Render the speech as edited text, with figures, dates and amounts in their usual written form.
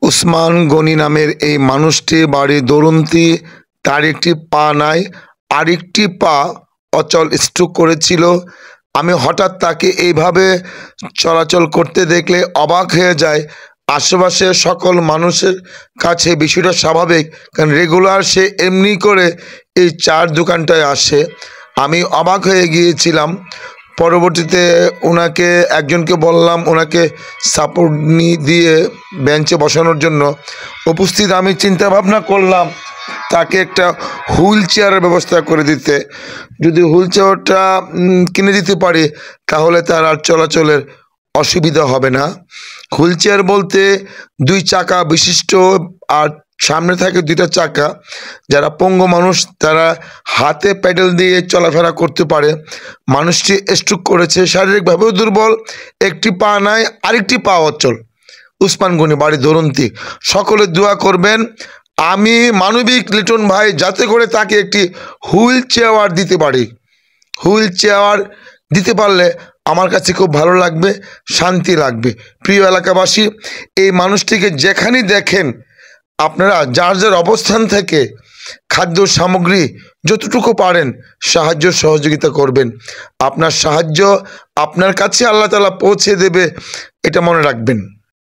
উসমান গনি নামের এই মানুষটি বাড়ি দরুন্তি। তার একটি পা নাই, আরেকটি পা অচল স্ট্রোক করেছিল। আমি হঠাৎ তাকে এইভাবে চলাচল করতে দেখলে অবাক হয়ে যায়। আশেপাশে সকল মানুষের কাছে বিষয়টা স্বাভাবিক, কারণ রেগুলার সে এমনি করে এই চার দোকানটায় আসে। আমি অবাক হয়ে গিয়েছিলাম। পরবর্তীতে ওনাকে একজনকে বললাম ওনাকে সাপোর্ট দিয়ে বেঞ্চে বসানোর জন্য। উপস্থিত আমি চিন্তা ভাবনা করলাম তাকে একটা হুইল চেয়ারের ব্যবস্থা করে দিতে। যদি হুইল চেয়ারটা কিনে দিতে পারি তাহলে তার আর চলাচলের অসুবিধা হবে না। হুইল চেয়ার বলতে 2 চাকা বিশিষ্ট, আর সামনে থাকে 2টা চাকা। যারা পঙ্গু মানুষ তারা হাতে প্যাডেল দিয়ে চলাফেরা করতে পারে। মানুষটি স্ট্রোক করেছে, শারীরিকভাবেও দুর্বল, একটি পা নাই, আরেকটি পা অচল। উসমান গনি, বাড়ি দরুন্তি। সকলে দোয়া করবেন আমি মানবিক লিটন ভাই যাতে করে তাকে একটি হুইল চেয়ার দিতে পারি। হুইল চেয়ার দিতে পারলে আমার কাছে খুব ভালো লাগবে, শান্তি লাগবে। প্রিয় এলাকাবাসী, এই মানুষটিকে যেখানেই দেখেন আপনারা যার যার অবস্থান থেকে খাদ্য সামগ্রী যতটুকু পারেন সাহায্য সহযোগিতা করবেন। আপনার সাহায্য আপনার কাছে আল্লাহ তাআলা পৌঁছে দেবে, এটা মনে রাখবেন।